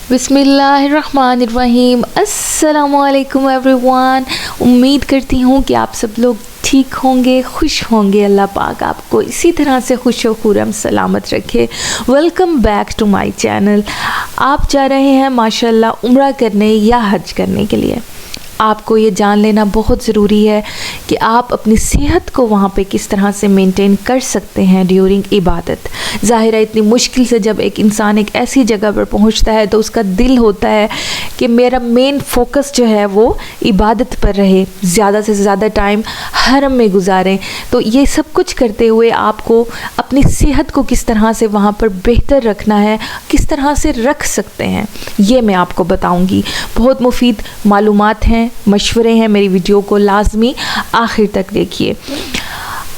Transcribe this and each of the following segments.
बिस्मिल्लाहिर्रहमानिर्रहीम। अस्सलामुअलैकुम एवरीवन। उम्मीद करती हूँ कि आप सब लोग ठीक होंगे, खुश होंगे। अल्लाह पाक आपको इसी तरह से खुश व खुर्रम सलामत रखे। Welcome back to my channel. आप जा रहे हैं माशाल्लाह उम्रा करने या हज करने के लिए। आपको ये जान लेना बहुत ज़रूरी है कि आप अपनी सेहत को वहाँ पे किस तरह से मेंटेन कर सकते हैं ड्यूरिंग इबादत। ज़ाहिर है इतनी मुश्किल से जब एक इंसान एक ऐसी जगह पर पहुँचता है तो उसका दिल होता है कि मेरा मेन फोकस जो है वो इबादत पर रहे, ज़्यादा से ज़्यादा टाइम हरम में गुजारें। तो ये सब कुछ करते हुए आपको अपनी सेहत को किस तरह से वहाँ पर बेहतर रखना है, किस तरह से रख सकते हैं, ये मैं आपको बताऊँगी। बहुत मुफीद मालूमात हैं, मशवरे हैं। मेरी वीडियो को लाजमी आखिर तक देखिए।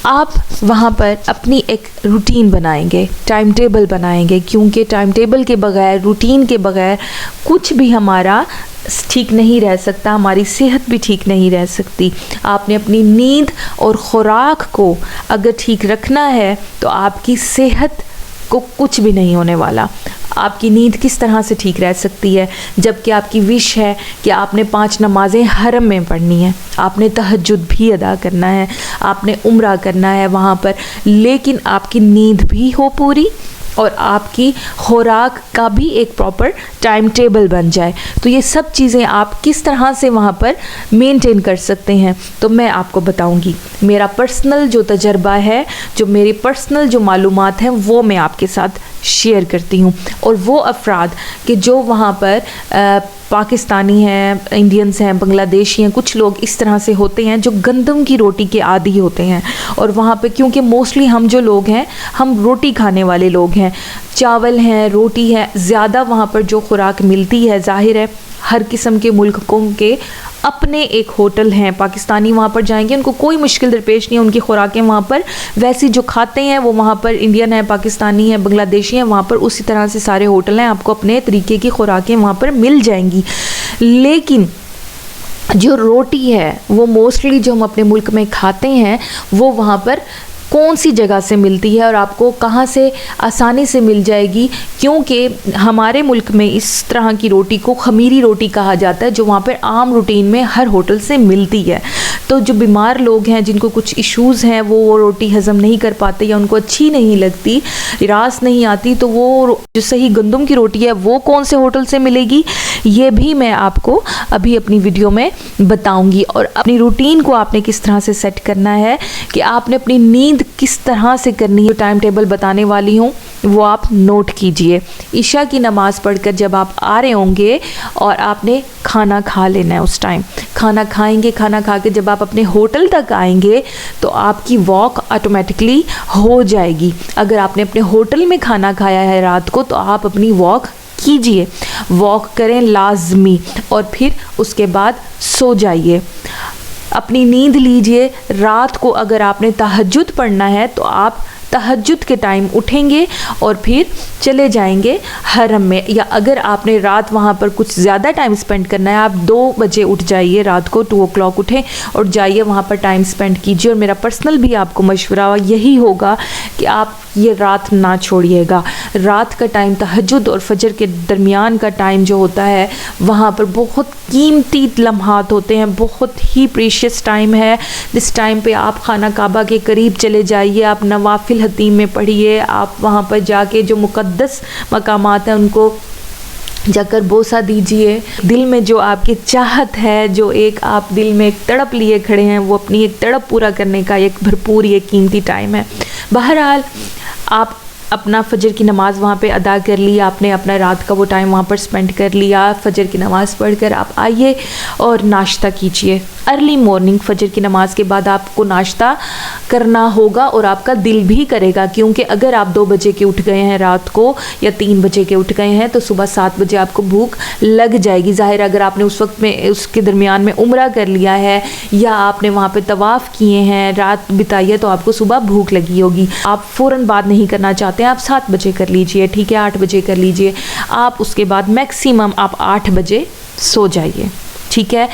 आप वहाँ पर अपनी एक रूटीन बनाएंगे, टाइम टेबल बनाएंगे, क्योंकि टाइम टेबल के बगैर, रूटीन के बगैर कुछ भी हमारा ठीक नहीं रह सकता, हमारी सेहत भी ठीक नहीं रह सकती। आपने अपनी नींद और ख़ुराक को अगर ठीक रखना है तो आपकी सेहत को कुछ भी नहीं होने वाला। आपकी नींद किस तरह से ठीक रह सकती है जबकि आपकी विश है कि आपने 5 नमाज़ें हरम में पढ़नी है, आपने तहज्जुद भी अदा करना है, आपने उम्रा करना है वहाँ पर, लेकिन आपकी नींद भी हो पूरी और आपकी खुराक का भी एक प्रॉपर टाइम टेबल बन जाए। तो ये सब चीज़ें आप किस तरह से वहाँ पर मेंटेन कर सकते हैं तो मैं आपको बताऊंगी। मेरा पर्सनल जो तजर्बा है, जो मेरी पर्सनल जो मालूमात हैं वो मैं आपके साथ शेयर करती हूँ। और वो अफराद कि जो वहाँ पर पाकिस्तानी हैं, इंडियंस हैं, बांग्लादेशी हैं, कुछ लोग इस तरह से होते हैं जो गंदम की रोटी के आदी होते हैं। और वहाँ पे क्योंकि मोस्टली हम जो लोग हैं हम रोटी खाने वाले लोग हैं, चावल हैं, रोटी है, ज़्यादा वहाँ पर जो खुराक मिलती है। ज़ाहिर है हर किस्म के मुल्कों के अपने एक होटल हैं। पाकिस्तानी वहाँ पर जाएंगे उनको कोई मुश्किल दरपेश नहीं है, उनकी खुराकें वहाँ पर वैसी जो खाते हैं वो वहाँ पर इंडियन है, पाकिस्तानी है, बांग्लादेशी हैं, वहाँ पर उसी तरह से सारे होटल हैं, आपको अपने तरीके की खुराकें वहाँ पर मिल जाएंगी। लेकिन जो रोटी है वो मोस्टली जो हम अपने मुल्क में खाते हैं वो वहाँ पर कौन सी जगह से मिलती है और आपको कहाँ से आसानी से मिल जाएगी, क्योंकि हमारे मुल्क में इस तरह की रोटी को खमीरी रोटी कहा जाता है जो वहाँ पर आम रूटीन में हर होटल से मिलती है। तो जो बीमार लोग हैं, जिनको कुछ इश्यूज़ हैं, वो रोटी हज़म नहीं कर पाते या उनको अच्छी नहीं लगती, रास नहीं आती, तो वो जो सही गंदम की रोटी है वो कौन से होटल से मिलेगी ये भी मैं आपको अभी अपनी वीडियो में बताऊंगी। और अपनी रूटीन को आपने किस तरह से सेट करना है कि आपने अपनी नींद किस तरह से करनी है, टाइम टेबल बताने वाली हूँ वो आप नोट कीजिए। ईशा की नमाज़ पढ़कर जब आप आ रहे होंगे और आपने खाना खा लेना है, उस टाइम खाना खाएंगे, खाना खा के जब आप अपने होटल तक आएंगे तो आपकी वॉक ऑटोमेटिकली हो जाएगी। अगर आपने अपने होटल में खाना खाया है रात को तो आप अपनी वॉक कीजिए, वॉक करें लाजमी, और फिर उसके बाद सो जाइए, अपनी नींद लीजिए। रात को अगर आपने तहज्जुद पढ़ना है तो आप तहज्जुद के टाइम उठेंगे और फिर चले जाएंगे हरम में। या अगर आपने रात वहाँ पर कुछ ज़्यादा टाइम स्पेंड करना है, आप 2 बजे उठ जाइए, रात को 2 o'clock उठें और जाइए वहाँ पर टाइम स्पेंड कीजिए। और मेरा पर्सनल भी आपको मशवरा यही होगा कि आप ये रात ना छोड़िएगा। रात का टाइम तहज्जुद और फजर के दरमियान का टाइम जो होता है वहाँ पर बहुत कीमती लम्हात होते हैं, बहुत ही प्रीशियस टाइम है। जिस टाइम पे आप खाना काबा के करीब चले जाइए, आप नवाफिल हतीम में पढ़िए, आप वहाँ पर जाके जो मुक़द्दस मकामात हैं उनको जाकर बोसा दीजिए। दिल में जो आपकी चाहत है, जो एक आप दिल में एक तड़प लिए खड़े हैं, वो अपनी एक तड़प पूरा करने का एक भरपूर ये कीमती टाइम है। बहरहाल आप अपना फ़जर की नमाज़ वहाँ पे अदा कर लिया, आपने अपना रात का वो टाइम वहाँ पर स्पेंड कर लिया। फ़जर की नमाज़ पढ़कर आप आइए और नाश्ता कीजिए। अर्ली मॉर्निंग फ़जर की नमाज़ के बाद आपको नाश्ता करना होगा और आपका दिल भी करेगा, क्योंकि अगर आप 2 बजे के उठ गए हैं रात को या 3 बजे के उठ गए हैं तो सुबह 7 बजे आपको भूख लग जाएगी। ज़ाहिर अगर आपने उस वक्त में उसके दरमियान में उम्रा कर लिया है या आपने वहाँ पे तवाफ़ किए हैं, रात बिताई है, तो आपको सुबह भूख लगी होगी। आप फ़ौरन बात नहीं करना चाहते हैं, आप 7 बजे कर लीजिए, ठीक है, 8 बजे कर लीजिए। आप उसके बाद मैक्सिमम आप 8 बजे सो जाइए। ठीक है।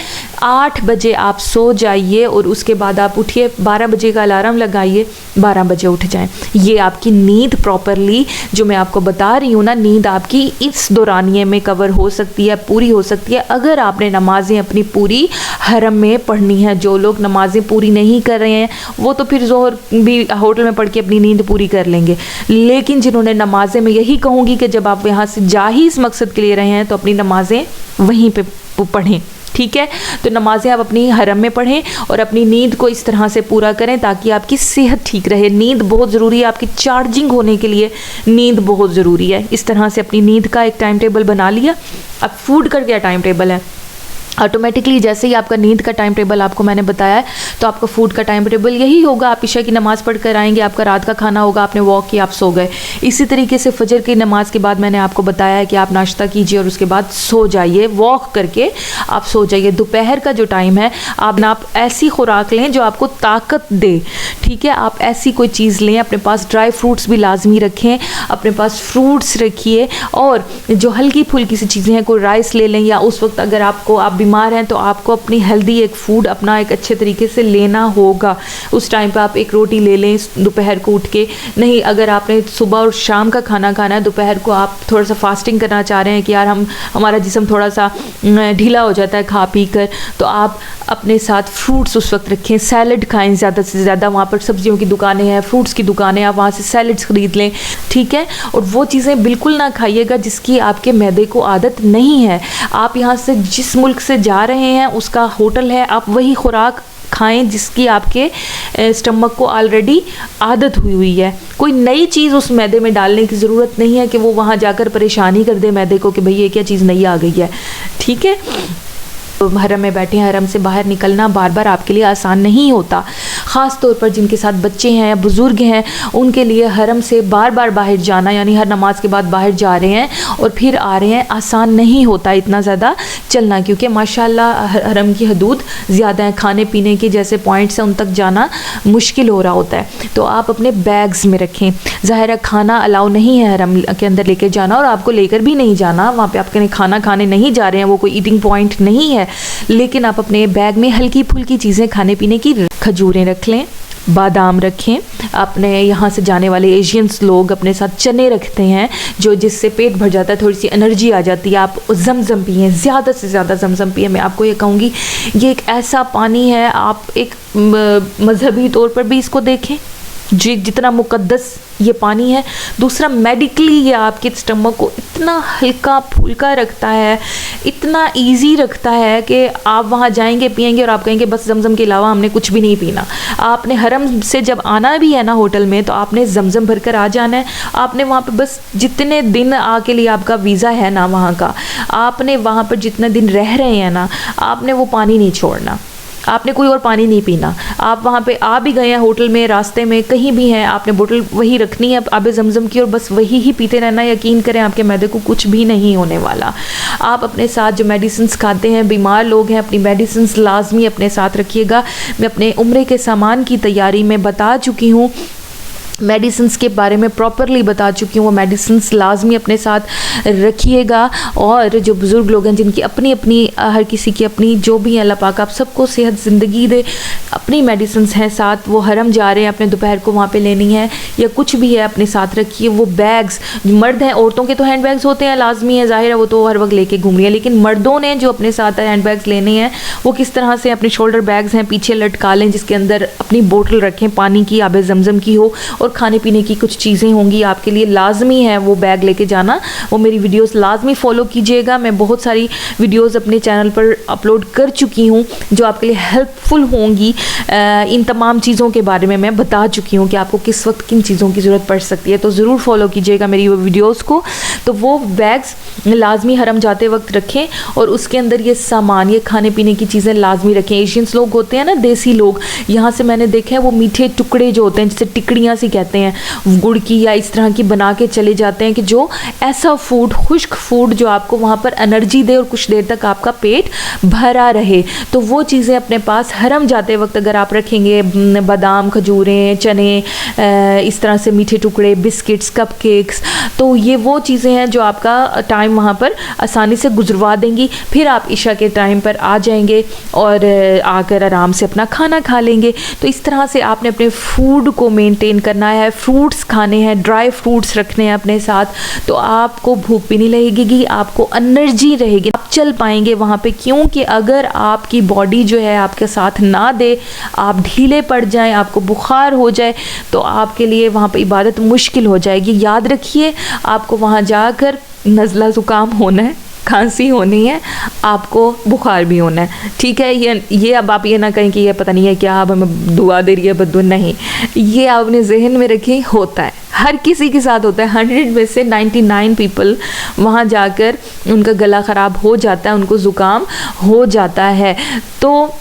8 बजे आप सो जाइए और उसके बाद आप उठिए, 12 बजे का अलार्म लगाइए, 12 बजे उठ जाएं। ये आपकी नींद प्रॉपरली, जो मैं आपको बता रही हूँ ना, नींद आपकी इस दौरानिए में कवर हो सकती है, पूरी हो सकती है, अगर आपने नमाज़ें अपनी पूरी हरम में पढ़नी है। जो लोग नमाज़ें पूरी नहीं कर रहे हैं वो तो फिर ज़ोहर भी होटल में पढ़ के अपनी नींद पूरी कर लेंगे, लेकिन जिन्होंने नमाज़ें, मैं यही कहूँगी कि जब आप यहाँ से जा ही इस मकसद के लिए रहे हैं तो अपनी नमाज़ें वहीं पे पढ़ें, ठीक है। तो नमाज़ें आप अपनी हरम में पढ़ें और अपनी नींद को इस तरह से पूरा करें ताकि आपकी सेहत ठीक रहे। नींद बहुत ज़रूरी है, आपकी चार्जिंग होने के लिए नींद बहुत ज़रूरी है। इस तरह से अपनी नींद का एक टाइम टेबल बना लिया। अब फूड का क्या टाइम टेबल है, ऑटोमेटिकली जैसे ही आपका नींद का टाइम टेबल आपको मैंने बताया है तो आपका फूड का टाइम टेबल यही होगा। आप इशा की नमाज़ पढ़ कर आएंगे, आपका रात का खाना होगा, आपने वॉक किया, आप सो गए। इसी तरीके से फजर की नमाज के बाद मैंने आपको बताया है कि आप नाश्ता कीजिए और उसके बाद सो जाइए, वॉक करके आप सो जाइए। दोपहर का जो टाइम है आप ऐसी खुराक लें जो आपको ताकत दे, ठीक है। आप ऐसी कोई चीज़ लें, अपने पास ड्राई फ्रूट्स भी लाजमी रखें, अपने पास फ्रूट्स रखिए, और जो हल्की फुल्की सी चीज़ें हैं, कोई राइस ले लें, या उस वक्त अगर आप बीमार हैं तो आपको अपनी हेल्दी एक फूड अपना एक अच्छे तरीके से लेना होगा। उस टाइम पे आप एक रोटी ले लें दोपहर को उठ के। नहीं, अगर आपने सुबह और शाम का खाना खाना है, दोपहर को आप थोड़ा सा फास्टिंग करना चाह रहे हैं कि यार हमारा जिस्म थोड़ा सा ढीला हो जाता है खा पी कर, तो आप अपने साथ फ्रूट्स उस वक्त रखें, सैलड खाएं ज़्यादा से ज़्यादा। वहाँ पर सब्जियों की दुकानें हैं, फ्रूट्स की दुकानें, आप वहाँ से सैलड्स ख़रीद लें, ठीक है। और वो चीज़ें बिल्कुल ना खाइएगा जिसकी आपके मैदे को आदत नहीं है। आप यहाँ से जिस मुल्क से जा रहे हैं उसका होटल है, आप वही खुराक खाएं जिसकी आपके स्टमक को ऑलरेडी आदत हुई है। कोई नई चीज़ उस मैदे में डालने की ज़रूरत नहीं है कि वो वहाँ जाकर परेशानी कर दे मैदे को कि भाई ये क्या चीज़ नई आ गई है, ठीक है। हरम में बैठे हैं, हरम से बाहर निकलना बार बार आपके लिए आसान नहीं होता, ख़ास तौर पर जिनके साथ बच्चे हैं या बुज़ुर्ग हैं, उनके लिए हरम से बार बार बाहर जाना, यानी हर नमाज के बाद बाहर जा रहे हैं और फिर आ रहे हैं, आसान नहीं होता इतना ज़्यादा चलना, क्योंकि माशाल्लाह हरम की हदूद ज़्यादा है, खाने पीने के जैसे पॉइंट्स हैं उन तक जाना मुश्किल हो रहा होता है। तो आप अपने बैग्स में रखें। ज़ाहिर है खाना अलाउ नहीं है हरम के अंदर लेके जाना, और आपको लेकर भी नहीं जाना, वहाँ पर आपके खाना खाने नहीं जा रहे हैं, वो कोई ईटिंग पॉइंट नहीं है, लेकिन आप अपने बैग में हल्की फुल्की चीज़ें खाने पीने की, खजूरें रख लें, बादाम रखें। अपने यहाँ से जाने वाले एशियंस लोग अपने साथ चने रखते हैं जो जिससे पेट भर जाता है, थोड़ी सी एनर्जी आ जाती है। आप जमजम पिएं, ज़्यादा से ज़्यादा जमजम पिएं। मैं आपको ये कहूँगी ये एक ऐसा पानी है, आप एक मजहबी तौर पर भी इसको देखें जितना मुकद्दस ये पानी है। दूसरा, मेडिकली ये आपके स्टमक को इतना हल्का फुल्का रखता है, इतना इजी रखता है कि आप वहाँ जाएंगे, पिएंगे और आप कहेंगे बस जमजम के अलावा हमने कुछ भी नहीं पीना। आपने हरम से जब आना भी है ना होटल में, तो आपने जमजम भर कर आ जाना है। आपने वहाँ पे बस जितने दिन आके लिए आपका वीज़ा है ना वहाँ का, आपने वहाँ पर जितने दिन रह रहे हैं ना, आपने वो पानी नहीं छोड़ना, आपने कोई और पानी नहीं पीना। आप वहाँ पे आ भी गए हैं होटल में, रास्ते में कहीं भी हैं, आपने बोतल वही रखनी है आबे ज़मज़म की और बस वही ही पीते रहना। यकीन करें आपके मैदे को कुछ भी नहीं होने वाला। आप अपने साथ जो मेडिसिन्स खाते हैं, बीमार लोग हैं, अपनी मेडिसिन्स लाजमी अपने साथ रखिएगा। मैं अपने उम्रे के सामान की तैयारी में बता चुकी हूँ, मेडिसिन्स के बारे में प्रॉपरली बता चुकी हूँ। वो मेडिसिन्स लाजमी अपने साथ रखिएगा। और जो बुज़ुर्ग लोग हैं जिनकी अपनी अपनी हर किसी की अपनी जो भी है, अल्लाह पाक आप सबको सेहत ज़िंदगी दे, अपनी मेडिसिन्स हैं साथ, वो हरम जा रहे हैं, अपने दोपहर को वहाँ पे लेनी है या कुछ भी है अपने साथ रखिए। वो बैग्स, मर्द हैं, औरतों के तो हैंड बैग्स होते हैं लाजमी है, ज़ाहिर है वो तो हर वक्त लेके घूम रही है, लेकिन मर्दों ने जो अपने साथ हैंड बैग्स लेने हैं वो किस तरह से अपने शोल्डर बैग्स हैं पीछे लटका लें, जिसके अंदर अपनी बोतल रखें, पानी की, आबे ज़मज़म की हो, और खाने पीने की कुछ चीज़ें होंगी आपके लिए, लाजमी है वो बैग लेके जाना। वो मेरी वीडियोस लाजमी फॉलो कीजिएगा। मैं बहुत सारी वीडियोस अपने चैनल पर अपलोड कर चुकी हूँ जो आपके लिए हेल्पफुल होंगी। इन तमाम चीज़ों के बारे में मैं बता चुकी हूँ कि आपको किस वक्त किन चीज़ों की ज़रूरत पड़ सकती है, तो ज़रूर फॉलो कीजिएगा मेरी वो वीडियोज़ को। तो वो बैग्स लाजमी हरम जाते वक्त रखें और उसके अंदर ये सामान, ये खाने पीने की चीज़ें लाजमी रखें। एशियंस लोग होते हैं ना, देसी लोग, यहाँ से मैंने देखा है वो मीठे टुकड़े जो होते हैं, जैसे टिकड़ियाँ सी कहते हैं गुड़ की या इस तरह की बना के चले जाते हैं कि जो ऐसा फूड, खुश्क फूड जो आपको वहाँ पर एनर्जी दे और कुछ देर तक आपका पेट भरा रहे। तो वो चीज़ें अपने पास हरम जाते वक्त अगर आप रखेंगे, बादाम, खजूरें, चने, इस तरह से मीठे टुकड़े, बिस्किट्स, कपकेक्स, तो ये वो चीज़ें हैं जो आपका टाइम वहाँ पर आसानी से गुजरवा देंगी। फिर आप इशा के टाइम पर आ जाएंगे और आकर आराम से अपना खाना खा लेंगे। तो इस तरह से आपने अपने फूड को मेंटेन करना है, फ्रूट्स खाने हैं, ड्राई फ्रूट्स रखने हैं अपने साथ, तो आपको भूख भी नहीं लगेगी, आपको एनर्जी रहेगी, आप चल पाएंगे वहाँ पे। क्योंकि अगर आपकी बॉडी जो है आपके साथ ना दे, आप ढीले पड़ जाएं, आपको बुखार हो जाए, तो आपके लिए वहाँ पे इबादत मुश्किल हो जाएगी। याद रखिए, आपको वहाँ जाकर नज़ला ज़ुकाम होना है, खांसी होनी है, आपको बुखार भी होना है, ठीक है। ये अब आप ये ना कहें कि ये पता नहीं है क्या, अब हमें दुआ दे रही है बद्दुआ, नहीं, ये आपने जहन में रखें, होता है, हर किसी के साथ होता है। 100 में से 99 पीपल वहाँ जाकर उनका गला ख़राब हो जाता है, उनको ज़ुकाम हो जाता है। तो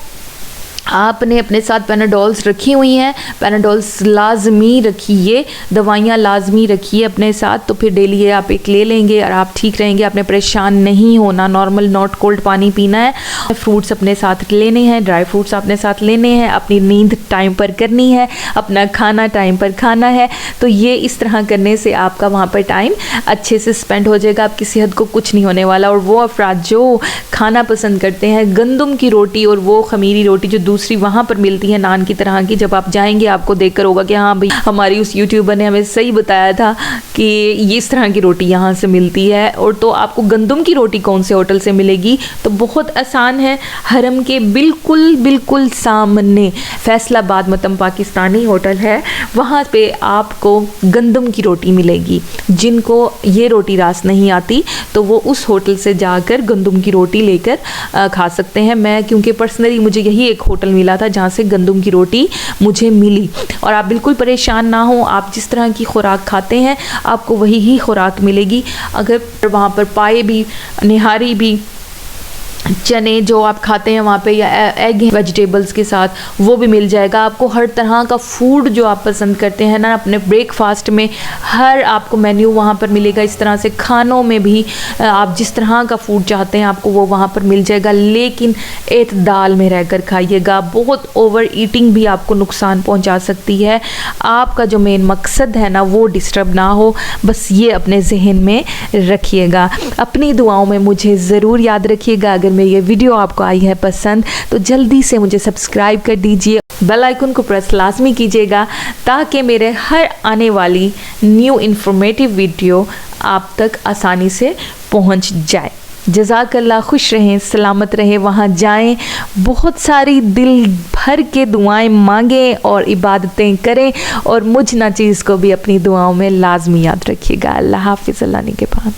आपने अपने साथ पैनाडोल्स रखी हुई हैं, पैनाडोल्स लाजमी रखिए, दवाइयाँ लाजमी रखिए अपने साथ, तो फिर डेली ये आप एक ले लेंगे और आप ठीक रहेंगे। आपने परेशान नहीं होना, नॉर्मल नॉट कोल्ड पानी पीना है, फ्रूट्स अपने साथ लेने हैं, ड्राई फ्रूट्स अपने साथ लेने हैं, अपनी नींद टाइम पर करनी है, अपना खाना टाइम पर खाना है। तो ये इस तरह करने से आपका वहाँ पर टाइम अच्छे से स्पेंड हो जाएगा, आपकी सेहत को कुछ नहीं होने वाला। और वो अफराद जो खाना पसंद करते हैं गंदम की रोटी और वो खमीरी रोटी जो दूसरी वहाँ पर मिलती है नान की तरह की, जब आप जाएंगे आपको देखकर होगा कि हाँ भाई, हमारी उस यूट्यूबर ने हमें सही बताया था कि ये इस तरह की रोटी यहाँ से मिलती है। और तो आपको गंदम की रोटी कौन से होटल से मिलेगी, तो बहुत आसान है, हरम के बिल्कुल सामने फैसलाबाद मतम पाकिस्तानी होटल है, वहाँ पे आपको गंदम की रोटी मिलेगी। जिनको ये रोटी रास नहीं आती तो वो उस होटल से जाकर गंदम की रोटी लेकर खा सकते हैं। मैं क्योंकि पर्सनली मुझे यही एक होटल मिला था जहाँ से गंदम की रोटी मुझे मिली। और आप बिल्कुल परेशान ना हो, आप जिस तरह की खुराक खाते हैं आपको वही ही खुराक मिलेगी। अगर वहाँ पर पाए भी, निहारी भी, चने जो आप खाते हैं वहाँ पे, या एग वेजिटेबल्स के साथ, वो भी मिल जाएगा आपको। हर तरह का फूड जो आप पसंद करते हैं ना अपने ब्रेकफास्ट में, हर आपको मेन्यू वहाँ पर मिलेगा। इस तरह से खानों में भी आप जिस तरह का फूड चाहते हैं आपको वो वहाँ पर मिल जाएगा, लेकिन एतदाल में रहकर खाइएगा। बहुत ओवर ईटिंग भी आपको नुकसान पहुँचा सकती है। आपका जो मेन मकसद है ना वो डिस्टर्ब ना हो, बस ये अपने जहन में रखिएगा। अपनी दुआओं में मुझे ज़रूर याद रखिएगा। अगर मेरी ये वीडियो आपको आई है पसंद तो जल्दी से मुझे सब्सक्राइब कर दीजिए, बेल आइकन को प्रेस लाजमी कीजिएगा ताकि मेरे हर आने वाली न्यू इन्फॉर्मेटिव वीडियो आप तक आसानी से पहुंच जाए। जज़ाकल्लाह, खुश रहें, सलामत रहें, वहाँ जाएं, बहुत सारी दिल भर के दुआएं मांगें और इबादतें करें, और मुझ ना चीज़ को भी अपनी दुआओं में लाजमी याद रखिएगा। अल्लाह हाफ़िज़, अल्लाह निगहबान।